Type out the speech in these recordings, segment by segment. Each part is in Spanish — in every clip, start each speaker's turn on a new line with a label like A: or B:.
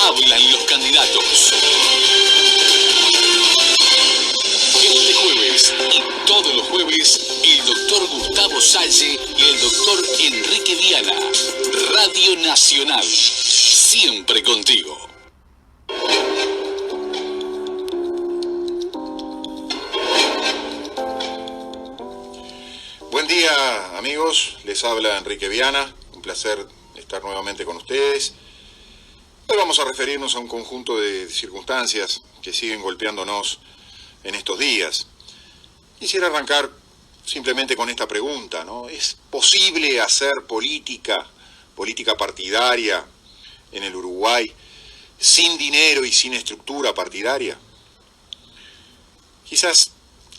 A: Hablan los candidatos. Este jueves y todos los jueves, el doctor Gustavo Salle y el doctor Enrique Viana. Radio Nacional. Siempre contigo.
B: Buen día, amigos. Les habla Enrique Viana. Un placer estar nuevamente con ustedes. Hoy vamos a referirnos a un conjunto de circunstancias que siguen golpeándonos en estos días. Quisiera arrancar simplemente con esta pregunta, ¿no? ¿Es posible hacer política partidaria en el Uruguay sin dinero y sin estructura partidaria? Quizás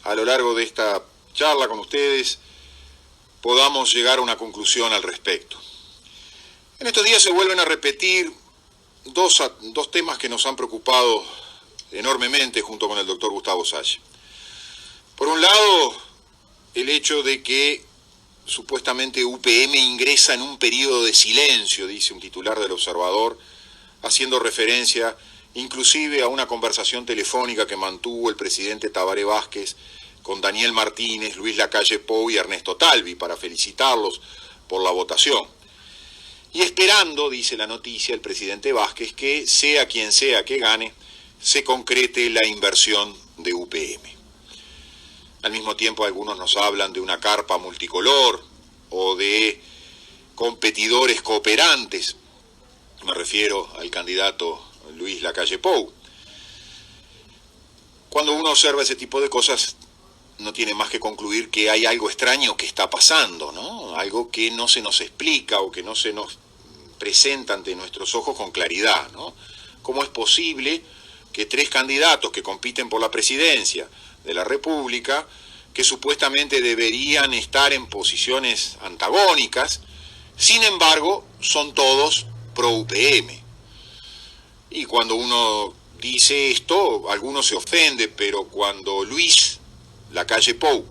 B: a lo largo de esta charla con ustedes podamos llegar a una conclusión al respecto. En estos días se vuelven a repetir dos temas que nos han preocupado enormemente junto con el doctor Gustavo Salle. Por un lado, el hecho de que supuestamente UPM ingresa en un periodo de silencio, dice un titular del Observador, haciendo referencia inclusive a una conversación telefónica que mantuvo el presidente Tabaré Vázquez con Daniel Martínez, Luis Lacalle Pou y Ernesto Talvi para felicitarlos por la votación. Y esperando, dice la noticia, el presidente Vázquez, que sea quien sea que gane, se concrete la inversión de UPM. Al mismo tiempo algunos nos hablan de una carpa multicolor o de competidores cooperantes. Me refiero al candidato Luis Lacalle Pou. Cuando uno observa ese tipo de cosas, no tiene más que concluir que hay algo extraño que está pasando, ¿no? Algo que no se nos explica o que no se nos presenta ante nuestros ojos con claridad, ¿no? ¿Cómo es posible que tres candidatos que compiten por la presidencia de la República, que supuestamente deberían estar en posiciones antagónicas, sin embargo, son todos pro UPM? Y cuando uno dice esto, algunos se ofende, pero cuando Luis Lacalle Pou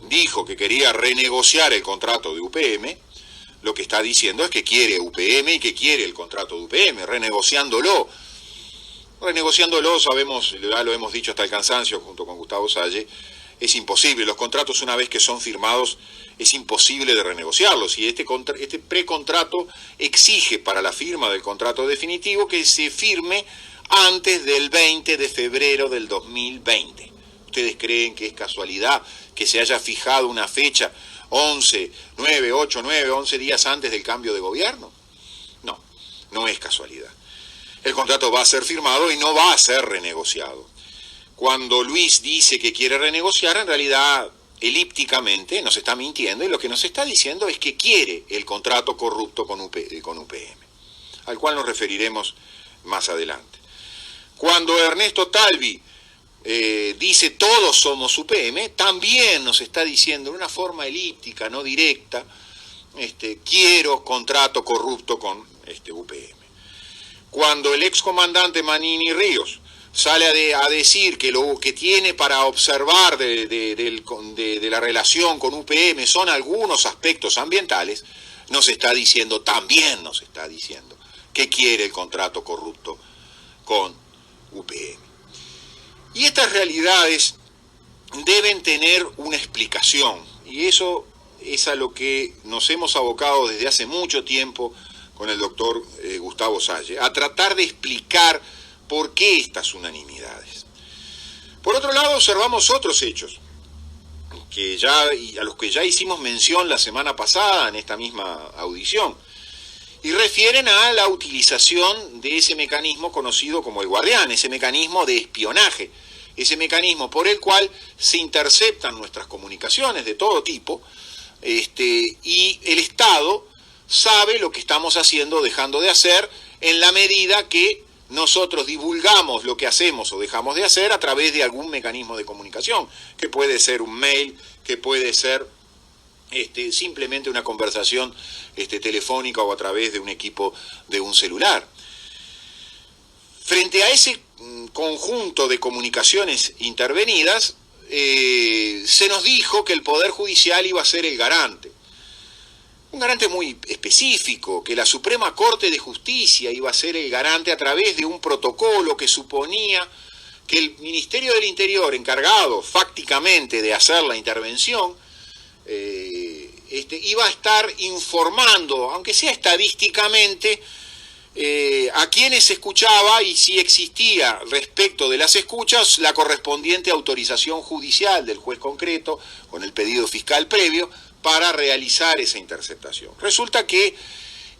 B: dijo que quería renegociar el contrato de UPM, lo que está diciendo es que quiere UPM y que quiere el contrato de UPM, renegociándolo. Renegociándolo, sabemos, ya lo hemos dicho hasta el cansancio junto con Gustavo Salle, es imposible. Los contratos, una vez que son firmados, es imposible de renegociarlos. Y este precontrato exige para la firma del contrato definitivo que se firme antes del 20 de febrero del 2020. ¿Ustedes creen que es casualidad que se haya fijado una fecha 11 días antes del cambio de gobierno? No, no es casualidad. El contrato va a ser firmado y no va a ser renegociado. Cuando Luis dice que quiere renegociar, en realidad, elípticamente, nos está mintiendo y lo que nos está diciendo es que quiere el contrato corrupto con UPM, al cual nos referiremos más adelante. Cuando Ernesto Talvi dice todos somos UPM, también nos está diciendo de una forma elíptica, no directa, quiero contrato corrupto con UPM. Cuando el excomandante Manini Ríos sale a decir que lo que tiene para observar de la relación con UPM son algunos aspectos ambientales, también nos está diciendo que quiere el contrato corrupto con UPM. Y estas realidades deben tener una explicación, y eso es a lo que nos hemos abocado desde hace mucho tiempo con el doctor Gustavo Salle, a tratar de explicar por qué estas unanimidades. Por otro lado, observamos otros hechos a los que ya hicimos mención la semana pasada en esta misma audición, y refieren a la utilización de ese mecanismo conocido como el Guardián, ese mecanismo de espionaje, ese mecanismo por el cual se interceptan nuestras comunicaciones de todo tipo, y el Estado sabe lo que estamos haciendo o dejando de hacer en la medida que nosotros divulgamos lo que hacemos o dejamos de hacer a través de algún mecanismo de comunicación, que puede ser un mail, que puede ser simplemente una conversación telefónica o a través de un equipo de un celular. Frente a ese conjunto de comunicaciones intervenidas, se nos dijo que el Poder Judicial iba a ser el garante. un garante muy específico, que la Suprema Corte de Justicia iba a ser el garante a través de un protocolo que suponía que el Ministerio del Interior, encargado fácticamente de hacer la intervención, iba a estar informando, aunque sea estadísticamente, a quienes se escuchaba y si existía respecto de las escuchas la correspondiente autorización judicial del juez concreto con el pedido fiscal previo para realizar esa interceptación. Resulta que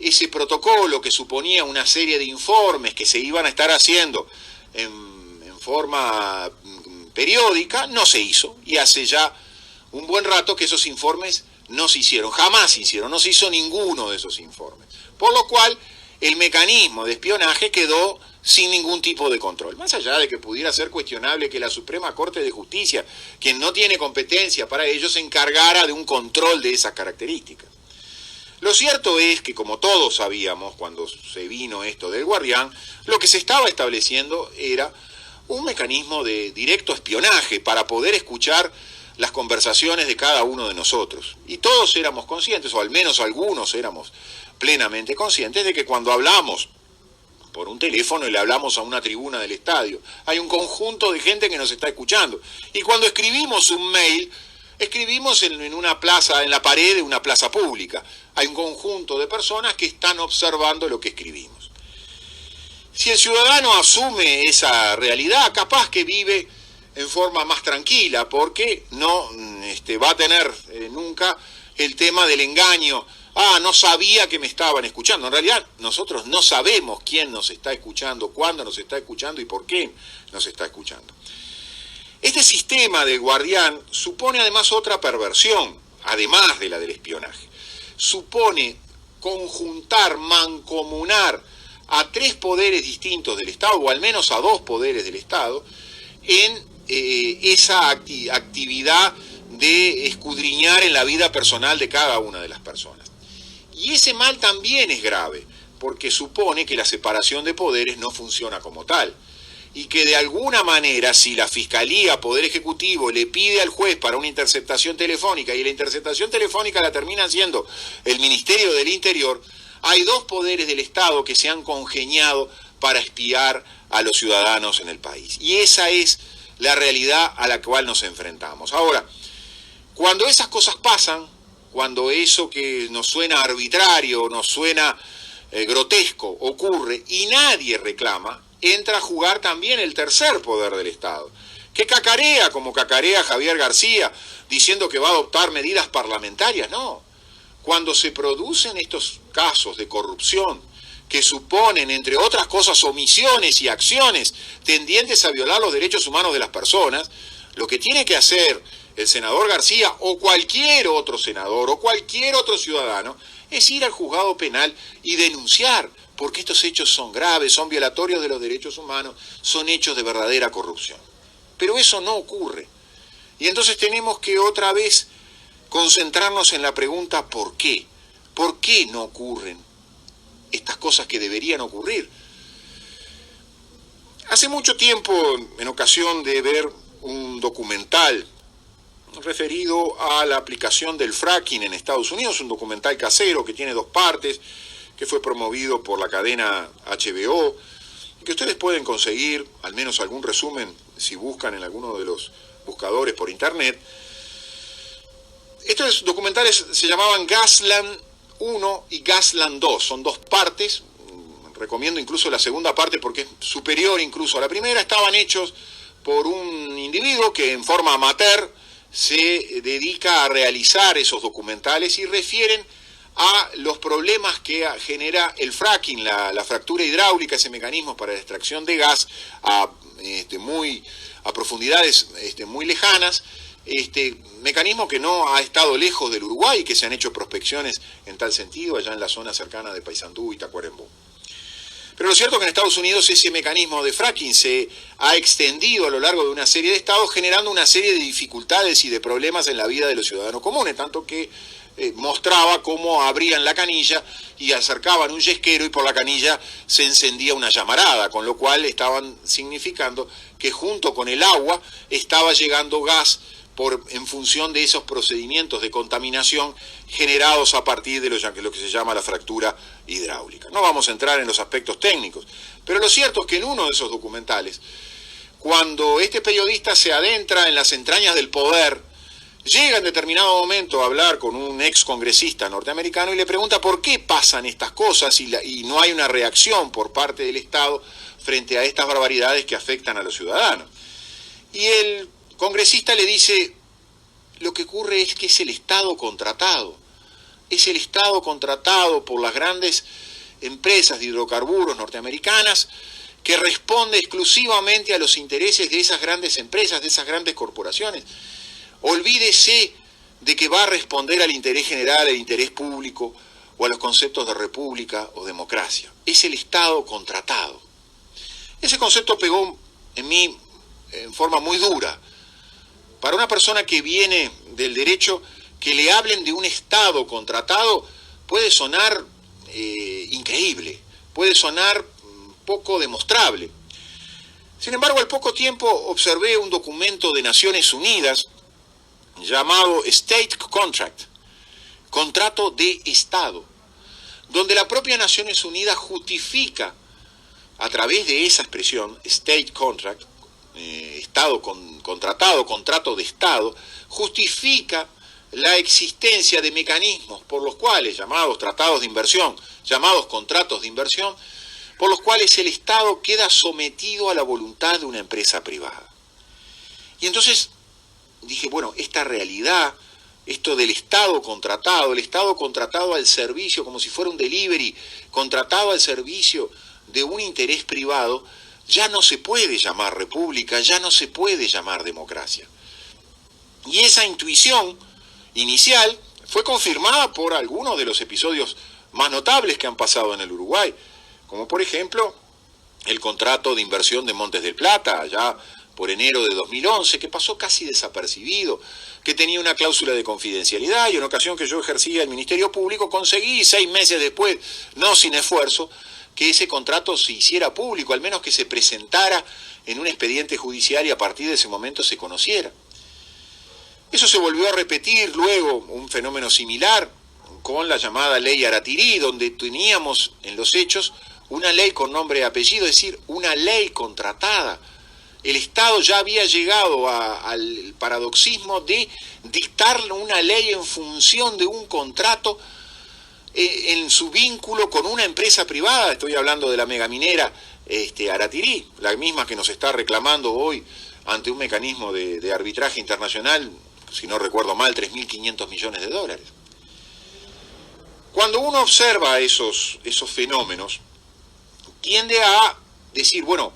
B: ese protocolo, que suponía una serie de informes que se iban a estar haciendo en forma periódica, no se hizo, y hace ya un buen rato que esos informes no se hicieron, jamás se hicieron, no se hizo ninguno de esos informes, por lo cual el mecanismo de espionaje quedó sin ningún tipo de control, más allá de que pudiera ser cuestionable que la Suprema Corte de Justicia, quien no tiene competencia para ello, se encargara de un control de esas características. Lo cierto es que, como todos sabíamos cuando se vino esto del Guardián, lo que se estaba estableciendo era un mecanismo de directo espionaje para poder escuchar las conversaciones de cada uno de nosotros. Y todos éramos conscientes, o al menos algunos éramos plenamente conscientes, de que cuando hablamos por un teléfono y le hablamos a una tribuna del estadio, hay un conjunto de gente que nos está escuchando. Y cuando escribimos un mail, escribimos en una plaza, en la pared de una plaza pública. Hay un conjunto de personas que están observando lo que escribimos. Si el ciudadano asume esa realidad, capaz que vive en forma más tranquila, porque no va a tener nunca el tema del engaño. No sabía que me estaban escuchando. En realidad, nosotros no sabemos quién nos está escuchando, cuándo nos está escuchando y por qué nos está escuchando. Este sistema del Guardián supone además otra perversión, además de la del espionaje. Supone conjuntar, mancomunar a tres poderes distintos del Estado, o al menos a dos poderes del Estado, en esa actividad de escudriñar en la vida personal de cada una de las personas. Y ese mal también es grave, porque supone que la separación de poderes no funciona como tal, y que de alguna manera, si la Fiscalía, Poder Ejecutivo, le pide al juez para una interceptación telefónica, y la interceptación telefónica la termina haciendo el Ministerio del Interior, hay dos poderes del Estado que se han congeniado para espiar a los ciudadanos en el país. Y esa es la realidad a la cual nos enfrentamos. Ahora, cuando esas cosas pasan, cuando eso que nos suena arbitrario, nos suena grotesco, ocurre y nadie reclama, entra a jugar también el tercer poder del Estado, que cacarea como cacarea Javier García, diciendo que va a adoptar medidas parlamentarias. No. Cuando se producen estos casos de corrupción que suponen, entre otras cosas, omisiones y acciones tendientes a violar los derechos humanos de las personas, lo que tiene que hacer el senador García o cualquier otro senador o cualquier otro ciudadano es ir al juzgado penal y denunciar, porque estos hechos son graves, son violatorios de los derechos humanos, son hechos de verdadera corrupción. Pero eso no ocurre. Y entonces tenemos que otra vez concentrarnos en la pregunta ¿por qué? ¿Por qué no ocurren estas cosas que deberían ocurrir? Hace mucho tiempo, en ocasión de ver un documental referido a la aplicación del fracking en Estados Unidos, un documental casero que tiene dos partes, que fue promovido por la cadena HBO, que ustedes pueden conseguir, al menos algún resumen, si buscan en alguno de los buscadores por internet. Estos documentales se llamaban Gasland 1 y Gasland 2, son dos partes, recomiendo incluso la segunda parte porque es superior incluso a la primera. Estaban hechos por un individuo que en forma amateur se dedica a realizar esos documentales y refieren a los problemas que genera el fracking, la fractura hidráulica, ese mecanismo para la extracción de gas a profundidades muy lejanas, mecanismo que no ha estado lejos del Uruguay, que se han hecho prospecciones en tal sentido allá en la zona cercana de Paysandú y Tacuarembó. Pero lo cierto es que en Estados Unidos ese mecanismo de fracking se ha extendido a lo largo de una serie de estados, generando una serie de dificultades y de problemas en la vida de los ciudadanos comunes, tanto que mostraba cómo abrían la canilla y acercaban un yesquero y por la canilla se encendía una llamarada, con lo cual estaban significando que junto con el agua estaba llegando gas en función de esos procedimientos de contaminación generados a partir de lo que se llama la fractura hidráulica. No vamos a entrar en los aspectos técnicos, pero lo cierto es que en uno de esos documentales, cuando este periodista se adentra en las entrañas del poder, llega en determinado momento a hablar con un ex congresista norteamericano y le pregunta por qué pasan estas cosas y no hay una reacción por parte del Estado frente a estas barbaridades que afectan a los ciudadanos. Y el congresista le dice, lo que ocurre es que es el Estado contratado. Es el Estado contratado por las grandes empresas de hidrocarburos norteamericanas que responde exclusivamente a los intereses de esas grandes empresas, de esas grandes corporaciones. Olvídese de que va a responder al interés general, al interés público o a los conceptos de república o democracia. Es el Estado contratado. Ese concepto pegó en mí en forma muy dura. Para una persona que viene del derecho, que le hablen de un Estado contratado puede sonar increíble, puede sonar poco demostrable. Sin embargo, al poco tiempo observé un documento de Naciones Unidas llamado State Contract, contrato de Estado, donde la propia Naciones Unidas justifica a través de esa expresión, State Contract, Estado contratado, contrato de Estado, justifica la existencia de mecanismos por los cuales, llamados tratados de inversión, llamados contratos de inversión, por los cuales el Estado queda sometido a la voluntad de una empresa privada. Y entonces dije, bueno, esta realidad, esto del Estado contratado, el Estado contratado al servicio, como si fuera un delivery, contratado al servicio de un interés privado, ya no se puede llamar república, ya no se puede llamar democracia. Y esa intuición inicial fue confirmada por algunos de los episodios más notables que han pasado en el Uruguay, como por ejemplo el contrato de inversión de Montes del Plata, allá por enero de 2011, que pasó casi desapercibido, que tenía una cláusula de confidencialidad, y en ocasión que yo ejercía el Ministerio Público conseguí 6 meses después, no sin esfuerzo, que ese contrato se hiciera público, al menos que se presentara en un expediente judicial y a partir de ese momento se conociera. Eso se volvió a repetir luego, un fenómeno similar, con la llamada ley Aratirí, donde teníamos en los hechos una ley con nombre y apellido, es decir, una ley contratada. El Estado ya había llegado al paradoxismo de dictar una ley en función de un contrato en su vínculo con una empresa privada. Estoy hablando de la megaminera Aratirí, la misma que nos está reclamando hoy ante un mecanismo de arbitraje internacional, si no recuerdo mal, 3.500 millones de dólares. Cuando uno observa esos fenómenos, tiende a decir, bueno,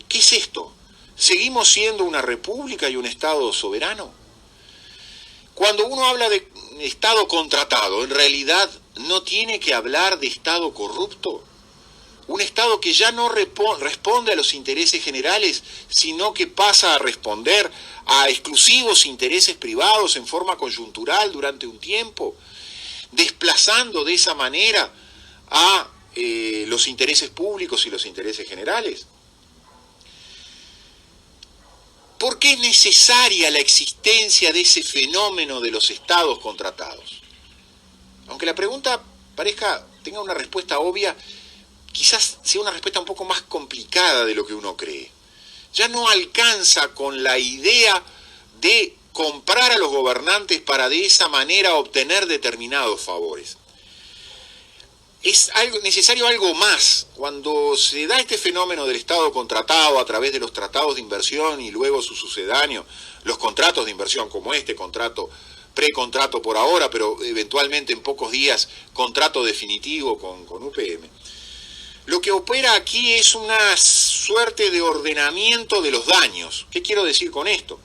B: ¿qué es esto? ¿Seguimos siendo una república y un Estado soberano? Cuando uno habla de Estado contratado, en realidad no tiene que hablar de Estado corrupto. Un Estado que ya no responde a los intereses generales, sino que pasa a responder a exclusivos intereses privados en forma coyuntural durante un tiempo, desplazando de esa manera a los intereses públicos y los intereses generales. ¿Por qué es necesaria la existencia de ese fenómeno de los estados contratados? Aunque la pregunta tenga una respuesta obvia, quizás sea una respuesta un poco más complicada de lo que uno cree. Ya no alcanza con la idea de comprar a los gobernantes para de esa manera obtener determinados favores. Es necesario algo más. Cuando se da este fenómeno del Estado contratado a través de los tratados de inversión y luego su sucedáneo, los contratos de inversión como este contrato, precontrato por ahora, pero eventualmente en pocos días contrato definitivo con UPM, lo que opera aquí es una suerte de ordenamiento de los daños. ¿Qué quiero decir con esto?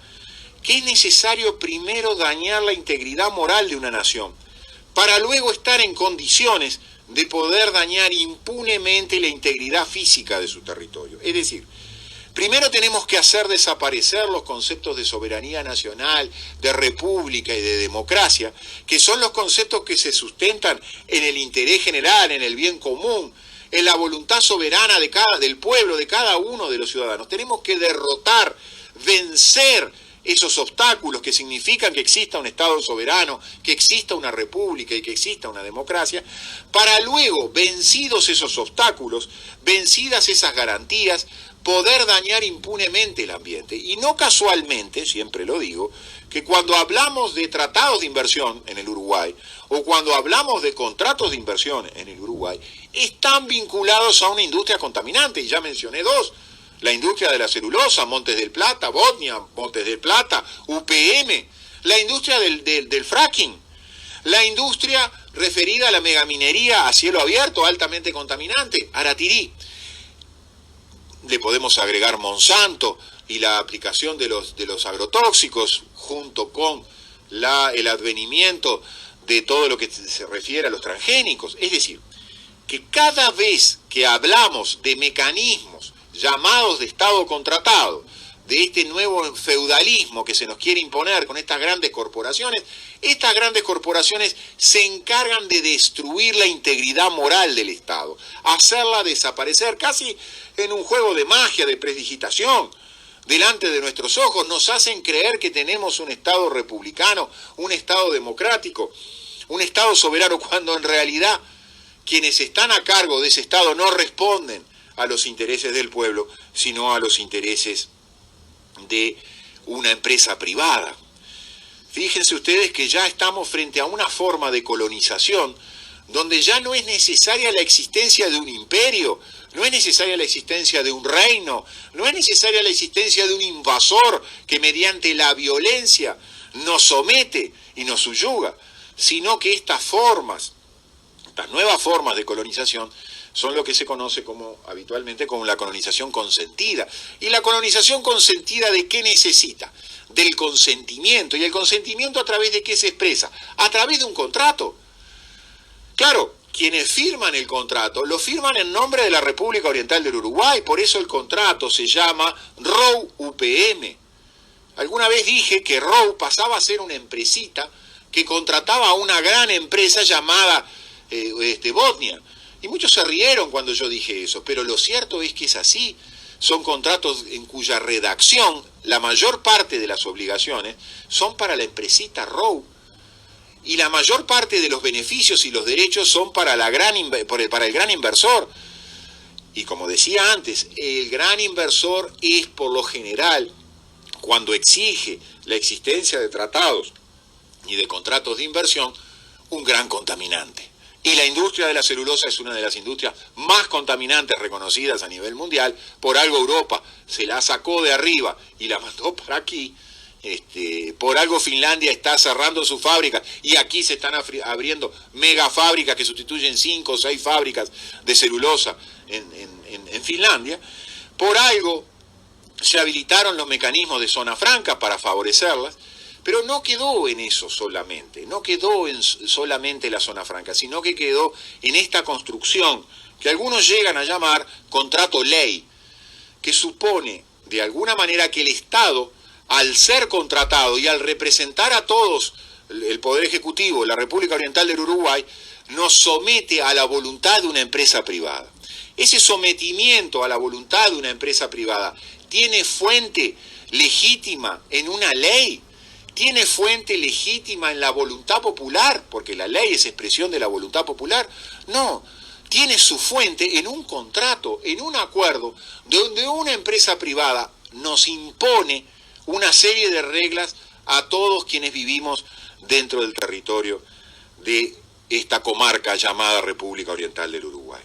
B: Que es necesario primero dañar la integridad moral de una nación, para luego estar en condiciones de poder dañar impunemente la integridad física de su territorio. Es decir, primero tenemos que hacer desaparecer los conceptos de soberanía nacional, de república y de democracia, que son los conceptos que se sustentan en el interés general, en el bien común, en la voluntad soberana del pueblo, de cada uno de los ciudadanos. Tenemos que derrotar, vencer esos obstáculos que significan que exista un Estado soberano, que exista una república y que exista una democracia, para luego, vencidos esos obstáculos, vencidas esas garantías, poder dañar impunemente el ambiente. Y no casualmente, siempre lo digo, que cuando hablamos de tratados de inversión en el Uruguay, o cuando hablamos de contratos de inversión en el Uruguay, están vinculados a una industria contaminante, y ya mencioné dos: la industria de la celulosa, Montes del Plata, Botnia, Montes del Plata, UPM, la industria del fracking, la industria referida a la megaminería a cielo abierto, altamente contaminante, Aratirí. Le podemos agregar Monsanto y la aplicación de los agrotóxicos, junto con el advenimiento de todo lo que se refiere a los transgénicos. Es decir, que cada vez que hablamos de mecanismos llamados de Estado contratado, de este nuevo feudalismo que se nos quiere imponer con estas grandes corporaciones se encargan de destruir la integridad moral del Estado, hacerla desaparecer, casi en un juego de magia, de prestidigitación. Delante de nuestros ojos nos hacen creer que tenemos un Estado republicano, un Estado democrático, un Estado soberano, cuando en realidad quienes están a cargo de ese Estado no responden a los intereses del pueblo, sino a los intereses de una empresa privada. Fíjense ustedes que ya estamos frente a una forma de colonización donde ya no es necesaria la existencia de un imperio, no es necesaria la existencia de un reino, no es necesaria la existencia de un invasor que mediante la violencia nos somete y nos subyuga, sino que estas nuevas formas de colonización son lo que se conoce habitualmente como la colonización consentida. ¿Y la colonización consentida de qué necesita? Del consentimiento. ¿Y el consentimiento a través de qué se expresa? A través de un contrato. Claro, quienes firman el contrato lo firman en nombre de la República Oriental del Uruguay, por eso el contrato se llama ROU-UPM. Alguna vez dije que ROU pasaba a ser una empresita que contrataba a una gran empresa llamada Botnia. Y muchos se rieron cuando yo dije eso, pero lo cierto es que es así. Son contratos en cuya redacción la mayor parte de las obligaciones son para la empresita ROU. Y la mayor parte de los beneficios y los derechos son para el gran inversor. Y como decía antes, el gran inversor es por lo general, cuando exige la existencia de tratados y de contratos de inversión, un gran contaminante. Y la industria de la celulosa es una de las industrias más contaminantes reconocidas a nivel mundial. Por algo Europa se la sacó de arriba y la mandó para aquí. Por algo Finlandia está cerrando sus fábricas y aquí se están abriendo megafábricas que sustituyen 5 o 6 fábricas de celulosa en Finlandia. Por algo se habilitaron los mecanismos de zona franca para favorecerlas. Pero no quedó en eso solamente, no quedó en solamente la zona franca, sino que quedó en esta construcción que algunos llegan a llamar contrato ley, que supone de alguna manera que el Estado, al ser contratado y al representar a todos el Poder Ejecutivo, la República Oriental del Uruguay, nos somete a la voluntad de una empresa privada. Ese sometimiento a la voluntad de una empresa privada tiene fuente legítima en una ley. ¿Tiene fuente legítima en la voluntad popular? Porque la ley es expresión de la voluntad popular. No, tiene su fuente en un contrato, en un acuerdo, donde una empresa privada nos impone una serie de reglas a todos quienes vivimos dentro del territorio de esta comarca llamada República Oriental del Uruguay.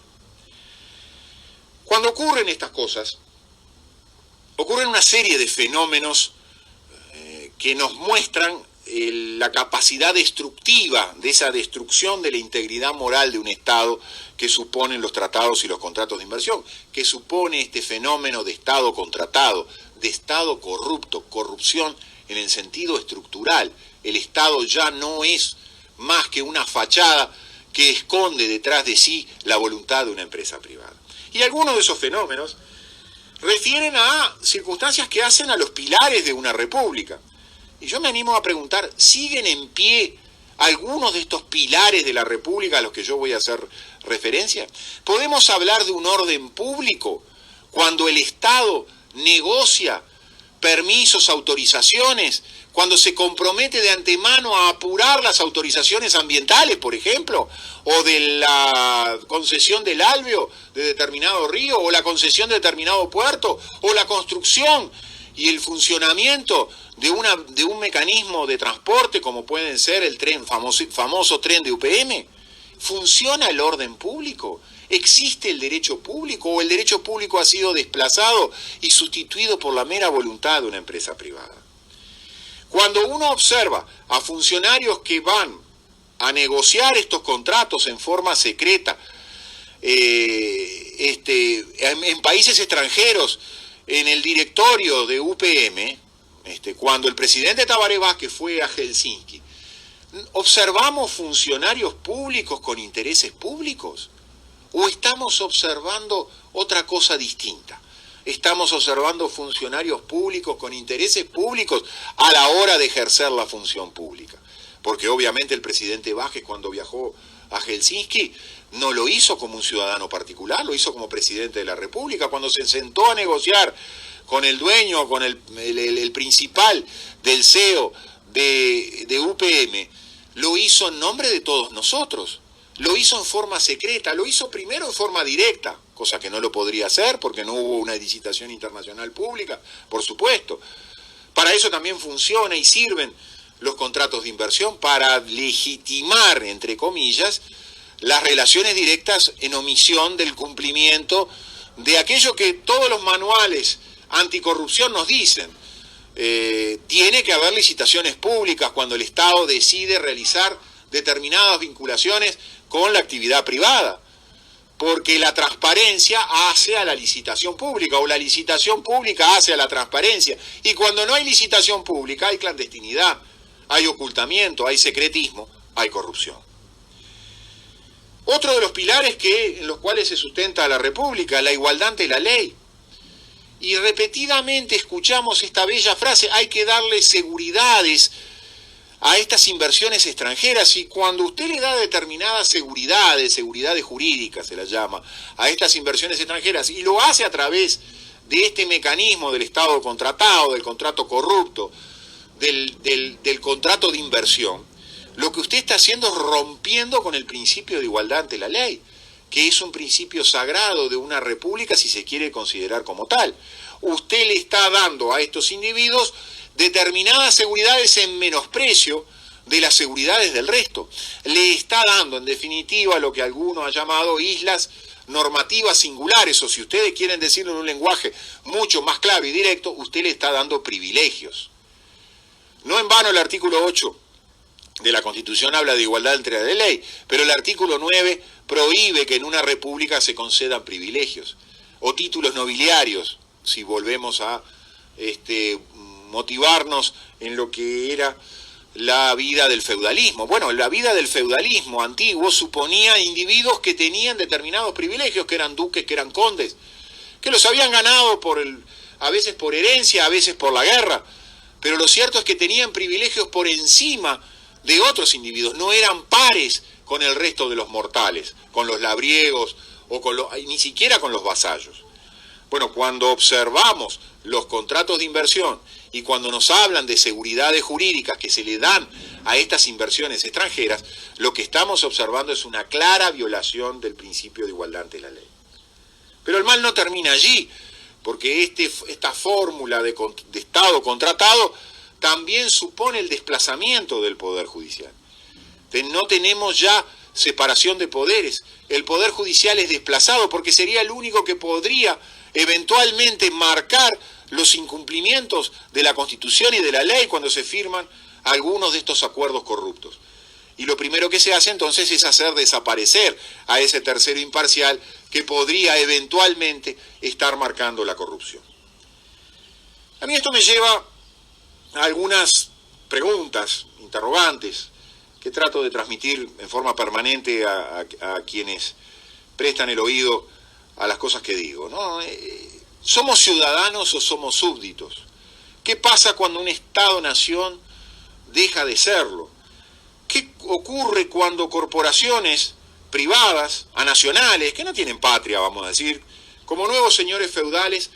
B: Cuando ocurren estas cosas, ocurren una serie de fenómenos que nos muestran la capacidad destructiva de esa destrucción de la integridad moral de un Estado que suponen los tratados y los contratos de inversión, que supone este fenómeno de Estado contratado, de Estado corrupto, corrupción en el sentido estructural. El Estado ya no es más que una fachada que esconde detrás de sí la voluntad de una empresa privada. Y algunos de esos fenómenos refieren a circunstancias que hacen a los pilares de una república. Y yo me animo a preguntar, ¿siguen en pie algunos de estos pilares de la República a los que yo voy a hacer referencia? ¿Podemos hablar de un orden público cuando el Estado negocia permisos, autorizaciones, cuando se compromete de antemano a apurar las autorizaciones ambientales, por ejemplo, o de la concesión del alveo de determinado río, o la concesión de determinado puerto, o la construcción y el funcionamiento de un mecanismo de transporte como pueden ser el famoso tren de UPM. ¿Funciona el orden público? ¿Existe el derecho público o el derecho público ha sido desplazado y sustituido por la mera voluntad de una empresa privada? Cuando uno observa a funcionarios que van a negociar estos contratos en forma secreta, en países extranjeros, en el directorio de UPM, cuando el presidente Tabaré Vázquez fue a Helsinki, ¿observamos funcionarios públicos con intereses públicos? ¿O estamos observando otra cosa distinta? Estamos observando funcionarios públicos con intereses públicos a la hora de ejercer la función pública. Porque obviamente el presidente Vázquez, cuando viajó a Helsinki, no lo hizo como un ciudadano particular, lo hizo como presidente de la República. Cuando se sentó a negociar con el dueño, con el principal del CEO de UPM, lo hizo en nombre de todos nosotros. Lo hizo en forma secreta, lo hizo primero en forma directa, cosa que no lo podría hacer porque no hubo una licitación internacional pública, por supuesto. Para eso también funciona y sirven los contratos de inversión, para legitimar, entre comillas, las relaciones directas en omisión del cumplimiento de aquello que todos los manuales anticorrupción nos dicen. Tiene que haber licitaciones públicas cuando el Estado decide realizar determinadas vinculaciones con la actividad privada, porque la transparencia hace a la licitación pública, o la licitación pública hace a la transparencia, y cuando no hay licitación pública hay clandestinidad, hay ocultamiento, hay secretismo, hay corrupción. Otro de los pilares en los cuales se sustenta la República, la igualdad ante la ley. Y repetidamente escuchamos esta bella frase: hay que darle seguridades a estas inversiones extranjeras, y cuando usted le da determinadas seguridades jurídicas se las llama, a estas inversiones extranjeras, y lo hace a través de este mecanismo del Estado contratado, del contrato corrupto, del contrato de inversión, lo que usted está haciendo es rompiendo con el principio de igualdad ante la ley, que es un principio sagrado de una república si se quiere considerar como tal. Usted le está dando a estos individuos determinadas seguridades en menosprecio de las seguridades del resto. Le está dando, en definitiva, lo que algunos han llamado islas normativas singulares, o si ustedes quieren decirlo en un lenguaje mucho más claro y directo, usted le está dando privilegios. No en vano el artículo 8 de la Constitución habla de igualdad entre la ley, pero el artículo 9 prohíbe que en una república se concedan privilegios o títulos nobiliarios, si volvemos a motivarnos en lo que era la vida del feudalismo. Bueno, la vida del feudalismo antiguo suponía individuos que tenían determinados privilegios, que eran duques, que eran condes, que los habían ganado a veces por herencia, a veces por la guerra, pero lo cierto es que tenían privilegios por encima de otros individuos, no eran pares con el resto de los mortales, con los labriegos o ni siquiera con los vasallos. Bueno, cuando observamos los contratos de inversión y cuando nos hablan de seguridades jurídicas que se le dan a estas inversiones extranjeras, lo que estamos observando es una clara violación del principio de igualdad ante la ley. Pero el mal no termina allí, porque esta fórmula de Estado contratado también supone el desplazamiento del Poder Judicial. No tenemos ya separación de poderes. El Poder Judicial es desplazado porque sería el único que podría eventualmente marcar los incumplimientos de la Constitución y de la ley cuando se firman algunos de estos acuerdos corruptos. Y lo primero que se hace entonces es hacer desaparecer a ese tercero imparcial que podría eventualmente estar marcando la corrupción. A mí esto me lleva a algunas preguntas, interrogantes, que trato de transmitir en forma permanente a quienes prestan el oído a las cosas que digo, ¿no? ¿Somos ciudadanos o somos súbditos? ¿Qué pasa cuando un Estado-nación deja de serlo? ¿Qué ocurre cuando corporaciones privadas, anacionales, que no tienen patria, vamos a decir, como nuevos señores feudales,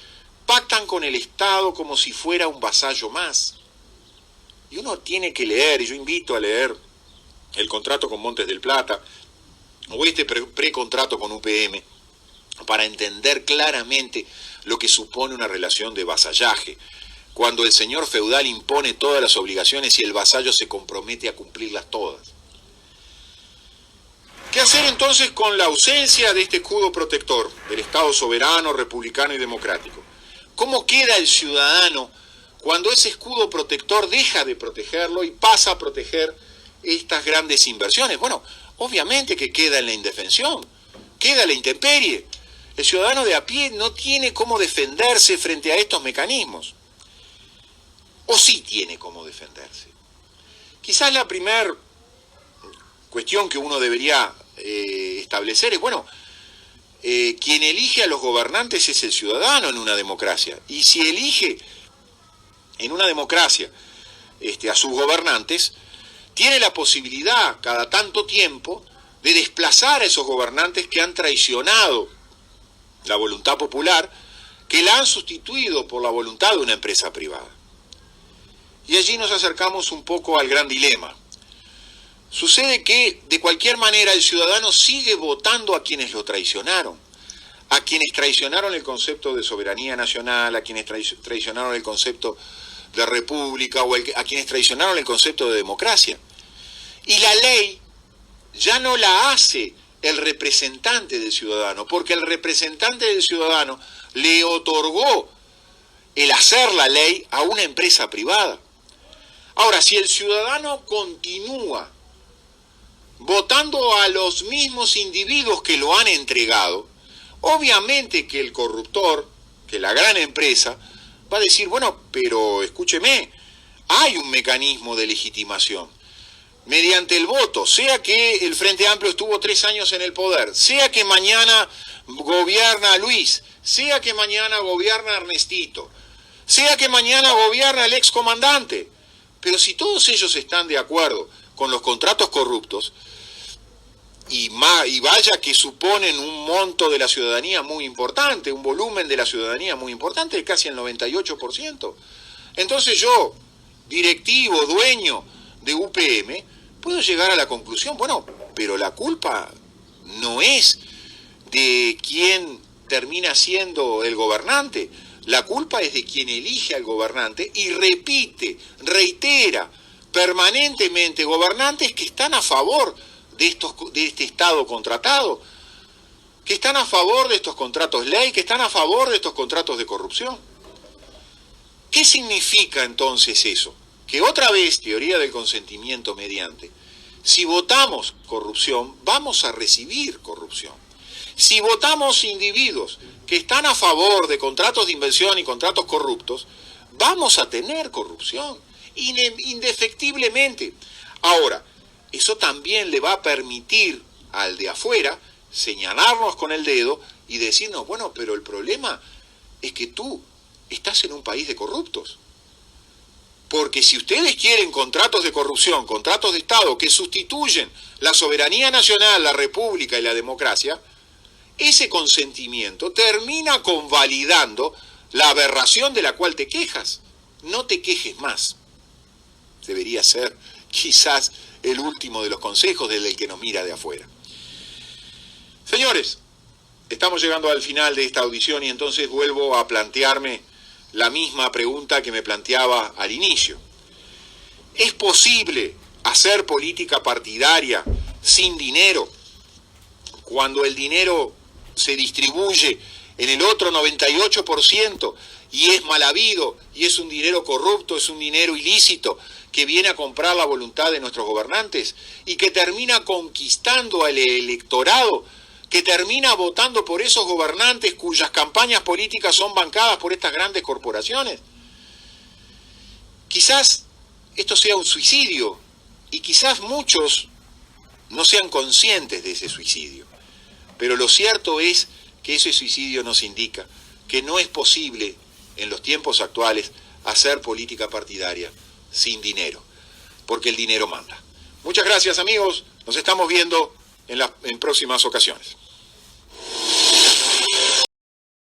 B: pactan con el Estado como si fuera un vasallo más. Y uno tiene que leer, y yo invito a leer el contrato con Montes del Plata, o este precontrato con UPM, para entender claramente lo que supone una relación de vasallaje, cuando el señor feudal impone todas las obligaciones y el vasallo se compromete a cumplirlas todas. ¿Qué hacer entonces con la ausencia de este escudo protector del Estado soberano, republicano y democrático? ¿Cómo queda el ciudadano cuando ese escudo protector deja de protegerlo y pasa a proteger estas grandes inversiones? Bueno, obviamente que queda en la indefensión, queda en la intemperie. El ciudadano de a pie no tiene cómo defenderse frente a estos mecanismos. ¿O sí tiene cómo defenderse? Quizás la primera cuestión que uno debería establecer es, bueno, quien elige a los gobernantes es el ciudadano en una democracia. Y si elige en una democracia a sus gobernantes, tiene la posibilidad cada tanto tiempo de desplazar a esos gobernantes que han traicionado la voluntad popular, que la han sustituido por la voluntad de una empresa privada. Y allí nos acercamos un poco al gran dilema. Sucede que, de cualquier manera, el ciudadano sigue votando a quienes lo traicionaron, a quienes traicionaron el concepto de soberanía nacional, a quienes traicionaron el concepto de república, o a quienes traicionaron el concepto de democracia. Y la ley ya no la hace el representante del ciudadano, porque el representante del ciudadano le otorgó el hacer la ley a una empresa privada. Ahora, si el ciudadano continúa votando a los mismos individuos que lo han entregado, obviamente que el corruptor, que la gran empresa, va a decir, bueno, pero escúcheme, hay un mecanismo de legitimación. Mediante el voto, sea que el Frente Amplio estuvo 3 años en el poder, sea que mañana gobierna Luis, sea que mañana gobierna Ernestito, sea que mañana gobierna el excomandante, pero si todos ellos están de acuerdo con los contratos corruptos, y vaya que suponen un monto de la ciudadanía muy importante, un volumen de la ciudadanía muy importante, de casi el 98%, entonces yo, directivo, dueño de UPM, puedo llegar a la conclusión, bueno, pero la culpa no es de quien termina siendo el gobernante, la culpa es de quien elige al gobernante y reitera permanentemente gobernantes que están a favor de este Estado contratado, que están a favor de estos contratos ley, que están a favor de estos contratos de corrupción. ¿Qué significa entonces eso? Que otra vez, teoría del consentimiento mediante, si votamos corrupción, vamos a recibir corrupción. Si votamos individuos que están a favor de contratos de inversión y contratos corruptos, vamos a tener corrupción, indefectiblemente. Ahora, eso también le va a permitir al de afuera señalarnos con el dedo y decirnos, bueno, pero el problema es que tú estás en un país de corruptos. Porque si ustedes quieren contratos de corrupción, contratos de Estado que sustituyen la soberanía nacional, la república y la democracia, ese consentimiento termina convalidando la aberración de la cual te quejas. No te quejes más. Debería ser quizás el último de los consejos del que nos mira de afuera. Señores, estamos llegando al final de esta audición y entonces vuelvo a plantearme la misma pregunta que me planteaba al inicio. ¿Es posible hacer política partidaria sin dinero cuando el dinero se distribuye en el otro 98% y es mal habido y es un dinero corrupto, es un dinero ilícito que viene a comprar la voluntad de nuestros gobernantes y que termina conquistando al electorado, que termina votando por esos gobernantes cuyas campañas políticas son bancadas por estas grandes corporaciones? Quizás esto sea un suicidio y quizás muchos no sean conscientes de ese suicidio, pero lo cierto es que ese suicidio nos indica que no es posible en los tiempos actuales hacer política partidaria sin dinero, porque el dinero manda. Muchas gracias, amigos, nos estamos viendo en próximas ocasiones.